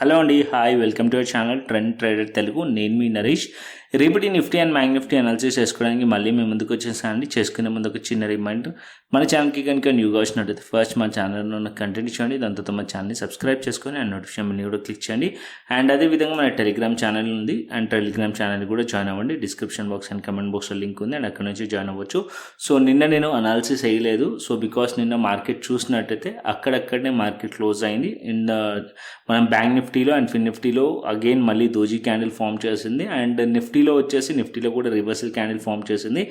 Hello అండి, hi, welcome to our channel trend trader Telugu. నేను మీ నరేష్. రేపటి Nifty and bank Nifty analysis చేసుకోవడానికి మళ్ళీ మేము ముందుకు వచ్చేసానండి. చేసుకునే ముందు ఒక చిన్న రిమైండర్, మన ఛానల్కి కనుక న్యూగా వచ్చినట్టయితే ఫస్ట్ మన ఛానల్లో ఉన్న కంటెంట్ చేయండి, దాని తర్వాత మన ఛానల్ని సబ్స్క్రైబ్ చేసుకొని అండ్ నోటిఫికేషన్ కూడా క్లిక్ చేయండి. అండ్ అదేవిధంగా మన టెలిగ్రామ్ ఛానల్ ఉంది, అండ్ టెలిగ్రామ్ ఛానల్ కూడా జాయిన్ అవ్వండి. డిస్క్రిప్షన్ బాక్స్ అండ్ కమెంట్ బాక్స్లో లింక్ ఉంది, అండ్ అక్కడ నుంచి జాయిన్ అవ్వచ్చు. సో నిన్న నేను అనాలిసిస్ వేయలేదు, సో బికాస్ నిన్న మార్కెట్ చూసినట్టయితే అక్కడక్కడనే మార్కెట్ క్లోజ్ అయింది. మనం బ్యాంక్ నిఫ్టీలో అండ్ ఫిన్ నిఫ్టీలో అగైన్ మళ్ళీ దోజీ క్యాండిల్ ఫామ్ చేసింది, అండ్ నిఫ్టీలో కూడా రివర్సల్ క్యాండిల్ ఫామ్ చేసింది.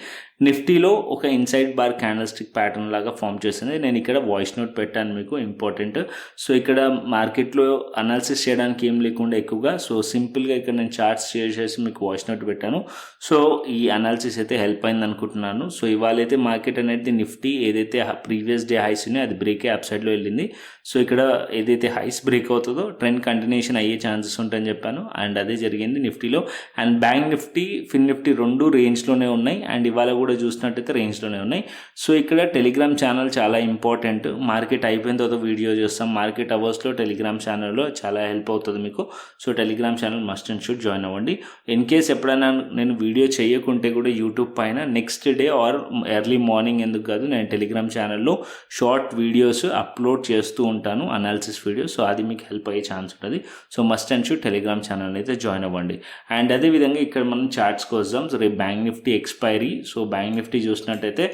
నిఫ్టీలో ఒక inside bar candle stick pattern లాగా ఫామ్ చేసింది. నేను ఇక్కడ వాయిస్ నోట్ పెట్టాను మీకు, ఇంపార్టెంట్. సో ఇక్కడ మార్కెట్లో అనాలిసిస్ చేయడానికి ఏం లేకుండా ఎక్కువగా, సో సింపుల్గా ఇక్కడ నేను చార్ట్స్ షేర్ చేసి మీకు వాయిస్ నోట్ పెట్టాను. సో ఈ అనాలిసిస్ అయితే హెల్ప్ అయింది అనుకుంటున్నాను. సో ఇవాళ అయితే మార్కెట్ అనేది నిఫ్టీ ఏదైతే ప్రీవియస్ డే హైస్ ఉన్నాయో అది బ్రేక్ అప్ సైడ్లో వెళ్ళింది. సో ఇక్కడ ఏదైతే హైస్ బ్రేక్ అవుతుందో ట్రెండ్ కంటిన్యూషన్ అయ్యే ఛాన్సెస్ ఉంటాయని చెప్పాను, అండ్ అదే జరిగింది నిఫ్టీలో. And bank Nifty, Fin Nifty రెండు రేంజ్లోనే ఉన్నాయి, అండ్ ఇవాళ కూడా చూసినట్టయితే రేంజ్లోనే ఉన్నాయి. సో ఇక్కడ టెలిగ్రామ్ ఛానల్ చాలా ఇంపార్టెంట్. మార్కెట్ అయిపోయిన తర్వాత వీడియో చేస్తాం, మార్కెట్ అవర్స్లో టెలిగ్రామ్ ఛానల్లో చాలా హెల్ప్ అవుతుంది మీకు. So Telegram channel must and should join అవ్వండి. ఇన్ కేస్ ఎప్పుడైనా నేను వీడియో చేయకుంటే కూడా యూట్యూబ్ పైన next day or early morning ఎందుకు కాదు, నేను టెలిగ్రామ్ ఛానల్లో షార్ట్ వీడియోస్ అప్లోడ్ చేస్తూ ఉంటాను, అనాలిసిస్ వీడియో. సో అది మీకు హెల్ప్ అయ్యే ఛాన్స్ ఉంటుంది. So must and should Telegram channel అయితే జాయిన్ అవ్వండి. అండ్ అదేవిధంగా ఇక్కడ మనం చార్ట్స్కి వద్దాం. సో రేపు bank Nifty expiry. So bank Nifty చూసినట్టయితే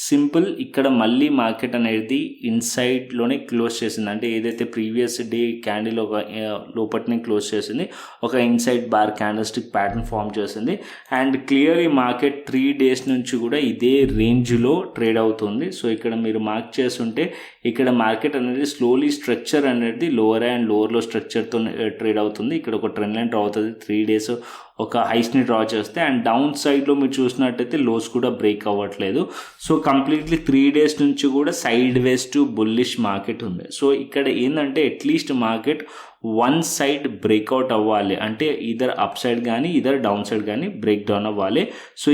సింపుల్, ఇక్కడ మళ్ళీ మార్కెట్ అనేది ఇన్సైడ్లోనే క్లోజ్ చేసింది. అంటే ఏదైతే ప్రీవియస్ డే క్యాండిల్ ఒక లోపట్నే క్లోజ్ చేసింది, ఒక inside bar candle stick pattern form చేసింది. అండ్ క్లియర్లీ మార్కెట్ 3 days నుంచి కూడా ఇదే రేంజ్లో ట్రేడ్ అవుతుంది. సో ఇక్కడ మీరు మార్క్ చేస్తుంటే ఇక్కడ మార్కెట్ అనేది స్లోలీ స్ట్రక్చర్ అనేది లోవర్ అండ్ లోవర్లో స్ట్రక్చర్తో ట్రేడ్ అవుతుంది. ఇక్కడ ఒక ట్రెండ్ లైన్ డ్రా అవుతుంది, 3 days ఒక హైస్ని డ్రా చేస్తే. అండ్ డౌన్ సైడ్లో మీరు చూసినట్టయితే లోస్ కూడా బ్రేక్ అవ్వట్లేదు. సో కంప్లీట్లీ 3 days నుంచి కూడా sideways to bullish market ఉంది. సో ఇక్కడ ఏంటంటే at least market one side breakout అవ్వాలి, అంటే ఇదర్ అప్ సైడ్ కానీ ఇదర్ డౌన్ సైడ్ కానీ బ్రేక్ డౌన్ అవ్వాలి. సో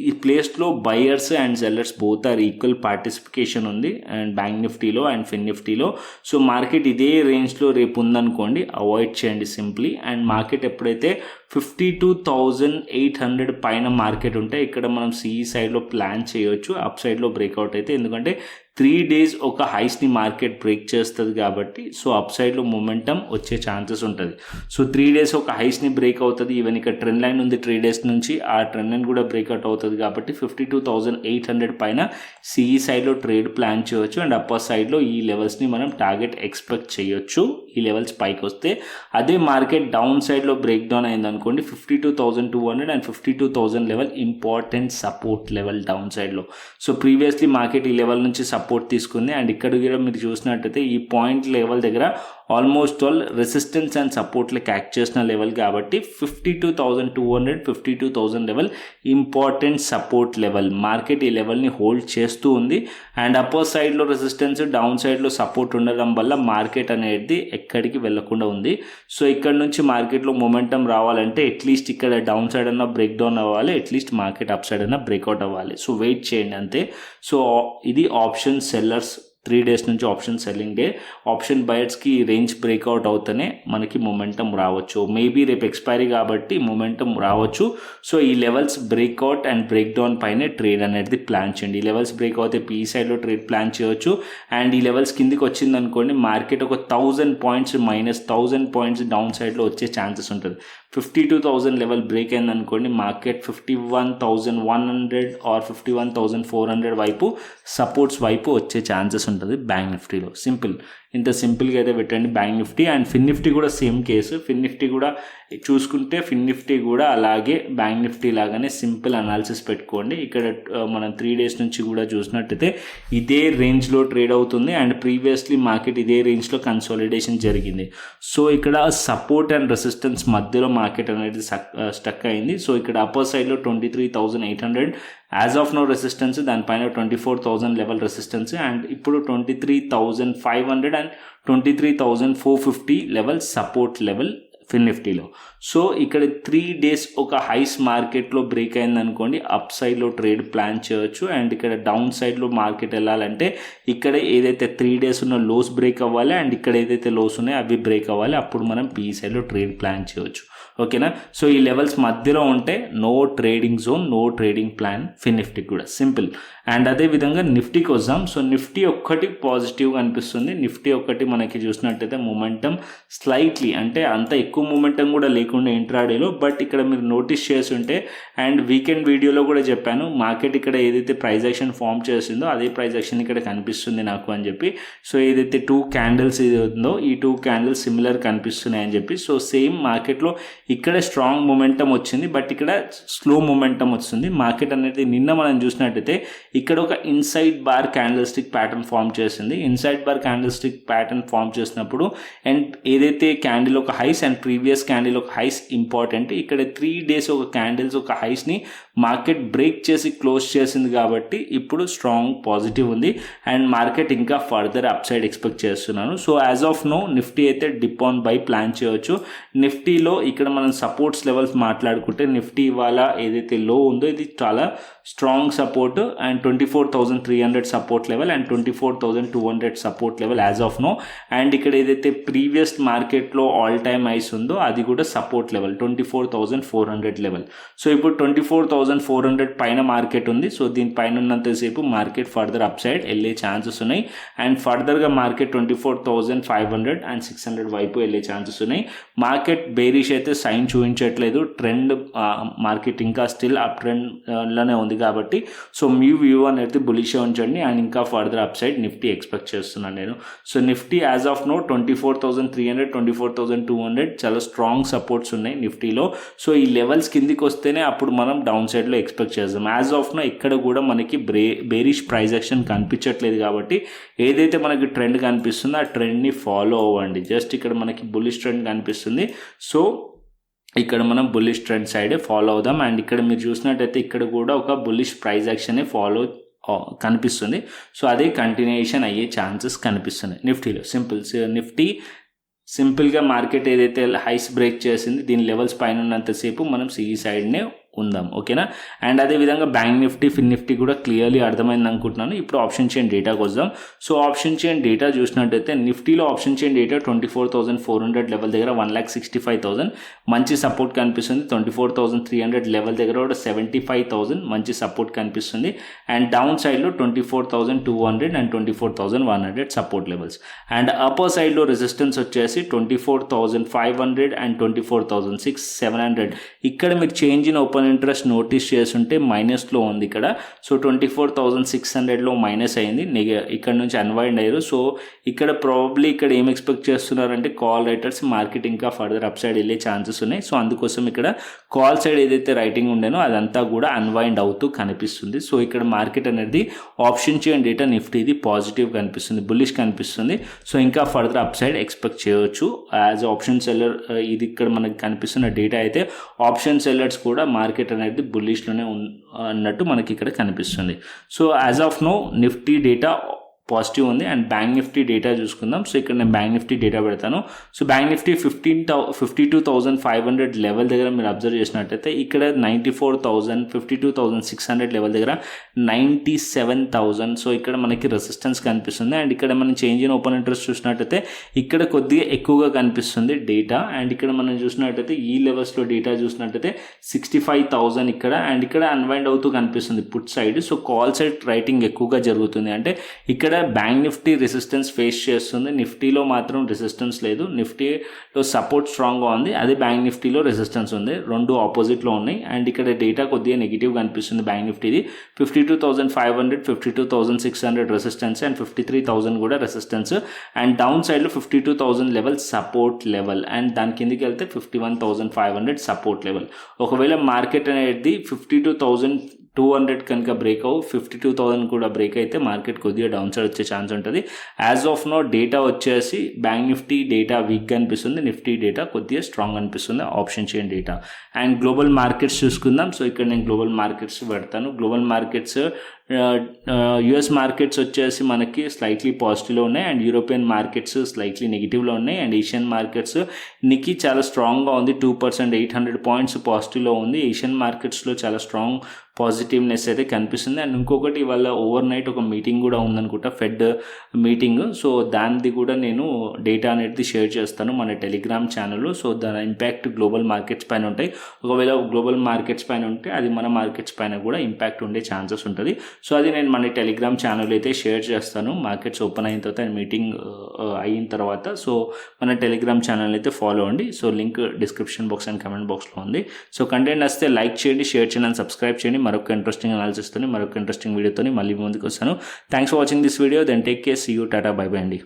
ఈ ప్లేస్లో buyers and sellers both are equal participation ఉంది, అండ్ బ్యాంక్ నిఫ్టీలో అండ్ ఫిన్ నిఫ్టీలో. సో మార్కెట్ ఇదే రేంజ్లో రేపు ఉందనుకోండి, అవాయిడ్ చేయండి సింప్లీ. అండ్ మార్కెట్ ఎప్పుడైతే 52,800 పైన మార్కెట్ ఉంటే ఇక్కడ మనం సిఈ సైడ్లో ప్లాన్ చేయొచ్చు, అప్ సైడ్లో బ్రేక్అవుట్ అయితే. ఎందుకంటే 3 days ఒక హైస్ని మార్కెట్ బ్రేక్ చేస్తుంది కాబట్టి, సో అప్ సైడ్లో మొమెంటం వచ్చే ఛాన్సెస్ ఉంటుంది. సో 3 days ఒక హైస్ని బ్రేక్ అవుతుంది. ఈవెన్ ఇక్కడ ట్రెండ్ లైన్ ఉంది 3 days నుంచి, ఆ ట్రెండ్ లైన్ కూడా బ్రేక్అవుట్ అవుతుంది కాబట్టి 52,800 పైన సిఈ సైడ్లో ట్రేడ్ ప్లాన్ చేయొచ్చు. అండ్ అప్పర్ సైడ్లో ఈ లెవెల్స్ని మనం టార్గెట్ ఎక్స్పెక్ట్ చేయొచ్చు. ఈ లెవెల్స్ పైకి వస్తే, అదే మార్కెట్ డౌన్ సైడ్లో బ్రేక్ డౌన్ అయింది అనుకోండి, 52,200 and 52,000 level important support level down సైడ్లో. సో ప్రీవియస్లీ మార్కెట్ ఈ లెవెల్ నుంచి సపోర్ట్ తీసుకుంది, అండ్ ఇక్కడ కూడా మీరు చూసినట్టయితే ఈ పాయింట్ లెవెల్ దగ్గర ఆల్మోస్ట్ ఆల్ రెసిస్టెన్స్ అండ్ సపోర్ట్లకి యాక్ట్ చేసిన లెవెల్ కాబట్టి 52,200 52,000 level important support level. Market ఈ లెవెల్ని హోల్డ్ చేస్తూ ఉంది, అండ్ అప్పర్ సైడ్లో రెసిస్టెన్స్, డౌన్ సైడ్లో సపోర్ట్ ఉండడం వల్ల మార్కెట్ అనేది ఎక్కడికి వెళ్లకుండా ఉంది. సో ఇక్కడ నుంచి మార్కెట్లో మొమెంటం రావాలంటే అట్లీస్ట్ ఇక్కడ డౌన్ సైడ్ అన్న బ్రేక్ డౌన్ అవ్వాలి, అట్లీస్ట్ మార్కెట్ అప్ సైడ్ అన్న బ్రేక్అవుట్ అవ్వాలి. సో వెయిట్ చేయండి అంతే. సో ఇది ఆప్షన్ సెల్లర్స్ 3 days నుంచి ఆప్షన్ సెల్లింగ్ డే. ఆప్షన్ బయర్స్కి రేంజ్ బ్రేక్అవుట్ అవుతూనే మనకి మొమెంటం రావచ్చు. మేబీ రేపు ఎక్స్పైరీ కాబట్టి మొమెంటం రావచ్చు. సో ఈ levels breakout and break down పైనే ట్రేడ్ అనేది ప్లాన్ చేయండి. ఈ లెవెల్స్ బ్రేక్ అవుతే పీఈ సైడ్లో ట్రేడ్ ప్లాన్ చేయవచ్చు. అండ్ ఈ లెవెల్స్ కిందికి వచ్చింది అనుకోండి, మార్కెట్ ఒక 1,000 points -1,000 points డౌన్ సైడ్లో వచ్చే ఛాన్సెస్ ఉంటుంది. 52,000 లెవెల్ బ్రేక్ అయింది అనుకోండి, మార్కెట్ 51,100 ఆర్ 51,400 వైపు సపోర్ట్స్ వైపు వచ్చే ఛాన్సెస్ ఉంటుంది బ్యాంక్ నిఫ్టీలో. సింపుల్, ఇంత సింపుల్గా అయితే పెట్టండి bank Nifty. And Fin Nifty కూడా సేమ్ కేసు. ఫిన్ నిఫ్టీ కూడా చూసుకుంటే ఫిన్ నిఫ్టీ కూడా అలాగే బ్యాంక్ నిఫ్టీ లాగానే సింపుల్ అనాలిసిస్ పెట్టుకోండి. ఇక్కడ మనం 3 days నుంచి కూడా చూసినట్టయితే ఇదే రేంజ్లో ట్రేడ్ అవుతుంది, అండ్ ప్రీవియస్లీ మార్కెట్ ఇదే రేంజ్లో కన్సాలిడేషన్ జరిగింది. సో ఇక్కడ సపోర్ట్ అండ్ రెసిస్టెన్స్ మధ్యలో మార్కెట్ అనేది స్టక్ అయింది. సో ఇక్కడ అప్పర్ సైడ్లో 23,800 యాజ్ ఆఫ్ నో రెసిస్టెన్స్, దానిపైన 24,000 లెవెల్ రెసిస్టెన్స్, అండ్ ఇప్పుడు 23,500 అండ్ 23,450 లెవెల్ సపోర్ట్ లెవెల్ ఫిన్ నిఫ్టీలో. సో ఇక్కడ 3 days ఒక హైస్ మార్కెట్లో బ్రేక్ అయింది అనుకోండి, అప్ సైడ్లో ట్రేడ్ ప్లాన్ చేయొచ్చు. అండ్ ఇక్కడ డౌన్ సైడ్లో మార్కెట్ వెళ్ళాలంటే ఇక్కడ ఏదైతే 3 days ఉన్న లోస్ బ్రేక్ అవ్వాలి, అండ్ ఇక్కడ ఏదైతే లోస్ ఉన్నాయో అవి బ్రేక్ అవ్వాలి, అప్పుడు మనం పీఈ సైడ్లో ట్రేడ్ ప్లాన్ చేయొచ్చు. ఓకేనా. సో ఈ లెవెల్స్ మధ్యలో ఉంటే no trading zone, no trading plan fin నిఫ్టీకి కూడా, సింపుల్. అండ్ అదేవిధంగా నిఫ్టీకి వద్దాం. సో నిఫ్టీ ఒక్కటి పాజిటివ్గా అనిపిస్తుంది. నిఫ్టీ ఒక్కటి మనకి చూసినట్టయితే మొమెంటం స్లైట్లీ, అంటే అంత ఎక్కువ మొమెంటం కూడా లేకుండా ఇంట్రాడేలో, బట్ ఇక్కడ మీరు నోటీస్ చేసి ఉంటే, అండ్ వీకెండ్ వీడియోలో కూడా చెప్పాను, మార్కెట్ ఇక్కడ ఏదైతే ప్రైస్ యాక్షన్ ఫామ్ చేసిందో అదే ప్రైస్ యాక్షన్ ఇక్కడ కనిపిస్తుంది నాకు అని చెప్పి. సో ఏదైతే 2 candles ఇది ఉందో ఈ 2 candles సిమిలర్ కనిపిస్తున్నాయి అని చెప్పి. సో సేమ్ మార్కెట్లో ఇక్కడ స్ట్రాంగ్ మొమెంటం వచ్చింది, బట్ ఇక్కడ స్లో మొమెంటం వస్తుంది. మార్కెట్ అనేది నిన్న మనం చూసినట్టయితే ఇక్కడ ఒక inside bar candle stick pattern form చేసింది. Inside bar candle stick pattern form చేసినప్పుడు అండ్ ఏదైతే క్యాండిల్ ఒక హైస్ అండ్ ప్రీవియస్ క్యాండిల్ ఒక హైస్ ఇంపార్టెంట్. ఇక్కడ 3 days ఒక క్యాండిల్స్ ఒక హైస్ని మార్కెట్ బ్రేక్ చేసి క్లోజ్ చేసింది కాబట్టి ఇప్పుడు స్ట్రాంగ్ పాజిటివ్ ఉంది, అండ్ మార్కెట్ ఇంకా ఫర్దర్ అప్ సైడ్ ఎక్స్పెక్ట్ చేస్తున్నాను. So as of now Nifty అయితే డిప్ ఆన్ బై ప్లాన్ చేయవచ్చు. నిఫ్టీలో ఇక్కడ మనం సపోర్ట్స్ లెవెల్స్ మాట్లాడుకుంటే నిఫ్టీ ఇవాళ ఏదైతే లో ఉందో ఇది చాలా strong support, and 24,300 support level and 24,200 support level as of now. And ఇక్కడ ఏదైతే ప్రీవియస్ మార్కెట్లో ఆల్ టైమ్ హైస్ ఉందో అది కూడా సపోర్ట్ లెవెల్ 24,400 లెవెల్. సో ఇప్పుడు 24,400 పైన మార్కెట్ ఉంది. సో దీనిపైన ఉన్నంతసేపు మార్కెట్ ఫర్దర్ అప్ సైడ్ వెళ్ళే ఛాన్సెస్ ఉన్నాయి, అండ్ ఫర్దర్గా మార్కెట్ 24,500 అండ్ 600 వైపు వెళ్ళే ఛాన్సెస్ ఉన్నాయి. మార్కెట్ బేరిష్ అయితే సైన్ చూపించట్లేదు, ట్రెండ్ మార్కెట్ ఇంకా స్టిల్ అప్ ట్రెండ్లోనే ఉంది కాబట్టి సో మీ వ్యూ అనేది బులిష్ ఉంచండి, అండ్ ఇంకా further up side Nifty expect చేస్తున్నాను నేను. So Nifty as of now 24,300 24,200 చాలా స్ట్రాంగ్ సపోర్ట్స్ ఉన్నాయి నిఫ్టీలో. సో ఈ లెవెల్స్ కిందికి వస్తేనే అప్పుడు మనం డౌన్ సైడ్లో ఎక్స్పెక్ట్ చేద్దాం. యాజ్ ఆఫ్ నో ఇక్కడ కూడా మనకి బేరిష్ ప్రైస్ యాక్షన్ కనిపించట్లేదు కాబట్టి ఏదైతే మనకి ట్రెండ్ కనిపిస్తుందో ఆ ట్రెండ్ని ఫాలో అవ్వండి. జస్ట్ ఇక్కడ మనకి బులిష్ ట్రెండ్ కనిపిస్తుంది, సో ఇక్కడ మనం బుల్లిష్ ట్రెండ్ సైడే ఫాలో అవుదాం. అండ్ ఇక్కడ మీరు చూసినట్టయితే ఇక్కడ కూడా ఒక బుల్లిష్ ప్రైస్ యాక్షనే ఫాలో కనిపిస్తుంది. సో అదే కంటిన్యూషన్ అయ్యే ఛాన్సెస్ కనిపిస్తున్నాయి నిఫ్టీలో. నిఫ్టీ సింపుల్గా మార్కెట్ ఏదైతే హైస్ బ్రేక్ చేసింది దీని లెవెల్స్ పైన ఉన్నంతసేపు మనం సిఈ సైడ్నే ఉందాం. ఓకేనా. అండ్ అదేవిధంగా బ్యాంక్ నిఫ్టీ ఫిన్ నిఫ్టీ కూడా క్లియర్లీ అర్థమైంది అనుకుంటున్నాను. ఇప్పుడు ఆప్షన్ చైన్ డేటాకి వద్దాం. సో ఆప్షన్ చైన్ డేటా చూసినట్టయితే నిఫ్టీలో ఆప్షన్ చైన్ డేటా 24,400 లెవెల్ దగ్గర 1,65,000 మంచి సపోర్ట్ కనిపిస్తుంది. 24,300 లెవెల్ దగ్గర కూడా 75,000 మంచి సపోర్ట్ కనిపిస్తుంది. అండ్ డౌన్ సైడ్లో 24,200 and 24,100 support levels. And upper సైడ్లో రెసిస్టెన్స్ వచ్చేసి 24,500 అండ్ 24,700. ఇక్కడ మీరు change in open interest notice చేస్తుంటే మైనస్లో ఉంది ఇక్కడ. సో 24,600లో మైనస్ అయింది, ఇక్కడ నుంచి అన్వైండ్ అయ్యారు. సో ఇక్కడ ప్రాబబ్లీ ఇక్కడ ఏం ఎక్స్పెక్ట్ చేస్తున్నారంటే కాల్ రైటర్స్ మార్కెట్ ఇంకా ఫర్దర్ అప్ సైడ్ వెళ్ళే ఛాన్సెస్ ఉన్నాయి. సో అందుకోసం ఇక్కడ కాల్ సైడ్ ఏదైతే రైటింగ్ ఉండేనో అదంతా కూడా అన్వైండ్ అవుతూ కనిపిస్తుంది. సో ఇక్కడ మార్కెట్ అనేది ఆప్షన్ చైన్ డేటా నిఫ్టీది పాజిటివ్ కనిపిస్తుంది, బుల్లిష్ కనిపిస్తుంది. సో ఇంకా ఫర్దర్ అప్ సైడ్ ఎక్స్పెక్ట్ చేయొచ్చు యాజ్ ఆప్షన్ సెల్లర్. ఇది ఇక్కడ మనకి కనిపిస్తున్న డేటా అయితే ఆప్షన్ సెల్లర్స్ కూడా మార్కెట్ అనేది బుల్లిష్లోనే అన్నట్టు మనకి ఇక్కడ కనిపిస్తుంది. So as of now Nifty data positive ఉంది. అండ్ బ్యాంక్ నిఫ్టీ డేటా చూసుకుందాం. సో ఇక్కడ నేను బ్యాంక్ నిఫ్టీ డేటా పెడతాను. సో బ్యాంక్ నిఫ్టీ 52,500 లెవెల్ దగ్గర మీరు అబ్జర్వ్ చేసినట్టయితే ఇక్కడ 94,000 52,600 లెవెల్ దగ్గర 97,000. సో ఇక్కడ మనకి రెసిస్టెన్స్ కనిపిస్తుంది. అండ్ ఇక్కడ మనం చేంజ్ ఇన్ ఓపెన్ ఇంట్రెస్ట్ చూసినట్టయితే ఇక్కడ కొద్దిగా ఎక్కువగా కనిపిస్తుంది డేటా. అండ్ ఇక్కడ మనం చూసినట్టయితే ఈ లెవెల్స్లో డేటా చూసినట్టయితే 65,000 ఇక్కడ, అండ్ ఇక్కడ అన్వైండ్ అవుతూ కనిపిస్తుంది put side. So call side writing ఎక్కువగా జరుగుతుంది. అంటే ఇక్కడ బ్యాంక్ నిఫ్టీ రెసిస్టెన్స్ ఫేస్ చేస్తుంది, నిఫ్టీలో మాత్రం రెసిస్టెన్స్ లేదు. నిఫ్టీలో సపోర్ట్ స్ట్రాంగ్గా ఉంది, అదే బ్యాంక్ నిఫ్టీలో రెసిస్టెన్స్ ఉంది, రెండు ఆపోజిట్లో ఉన్నాయి. అండ్ ఇక్కడ డేటా కొద్దిగా నెగిటివ్ కనిపిస్తుంది బ్యాంక్ నిఫ్టీది. 52,500 52,600 రెసిస్టెన్స్ అండ్ 53,000 కూడా రెసిస్టెన్స్. అండ్ డౌన్ సైడ్లో 52,000 లెవెల్ సపోర్ట్ లెవెల్, అండ్ దాని కిందికి వెళ్తే 51,500 సపోర్ట్ లెవెల్. ఒకవేళ మార్కెట్ అనేది 52,200 కనుక బ్రేక్ అవ్వు 52,000 కూడా బ్రేక్ అయితే మార్కెట్ కొద్దిగా డౌన్ సైడ్ వచ్చే ఛాన్స్ ఉంటుంది. యాజ్ ఆఫ్ నో డేటా వచ్చేసి బ్యాంక్ నిఫ్టీ డేటా వీక్గా అనిపిస్తుంది, నిఫ్టీ డేటా కొద్దిగా స్ట్రాంగ్ అనిపిస్తుంది option chain data. And global markets చూసుకుందాం. సో ఇక్కడ నేను గ్లోబల్ మార్కెట్స్ పెడతాను. గ్లోబల్ మార్కెట్స్ యుఎస్ మార్కెట్స్ వచ్చేసి మనకి స్లైట్లీ పాజిటివ్లో ఉన్నాయి అండ్ యూరోపియన్ మార్కెట్స్ స్లైట్లీ నెగిటివ్లో ఉన్నాయి అండ్ ఏషియన్ మార్కెట్స్ నిక్కీ చాలా స్ట్రాంగ్గా ఉంది 2%, 800 పాయింట్స్ పాజిటివ్లో ఉంది. ఏషియన్ మార్కెట్స్లో చాలా స్ట్రాంగ్ పాజిటివ్నెస్ అయితే కనిపిస్తుంది. అండ్ ఇంకొకటి ఇవాళ ఓవర్ నైట్ ఒక మీటింగ్ కూడా ఉందనుకుంటా, ఫెడ్ మీటింగ్. సో దానిది కూడా నేను డేటా అనేది షేర్ చేస్తాను మన టెలిగ్రామ్ ఛానల్లో. సో దాని ఇంపాక్ట్ గ్లోబల్ మార్కెట్స్ పైన ఉంటాయి. ఒకవేళ గ్లోబల్ మార్కెట్స్ పైన ఉంటే అది మన మార్కెట్స్ పైన కూడా ఇంపాక్ట్ ఉండే ఛాన్సెస్ ఉంటుంది. సో అది నేను మన టెలిగ్రామ్ ఛానల్ అయితే షేర్ చేస్తాను మార్కెట్స్ ఓపెన్ అయిన తర్వాత అండ్ మీటింగ్ అయిన తర్వాత. సో మన టెలిగ్రామ్ ఛానల్ అయితే ఫాలో అవ్వండి. So link description box and comment బాక్స్లో ఉంది. సో కంటెంట్ వస్తే లైక్ చేయండి, షేర్ చేయండి అండ్ సబ్స్క్రైబ్ చేయండి. మరొక ఇంట్రెస్టింగ్ అనాలిసిస్తోని మరొక ఇంట్రెస్టింగ్ వీడియోతో మళ్ళీ ముందుకు వస్తాను. Thanks for watching this video. Then take care, see you, tata, bye bye అండి.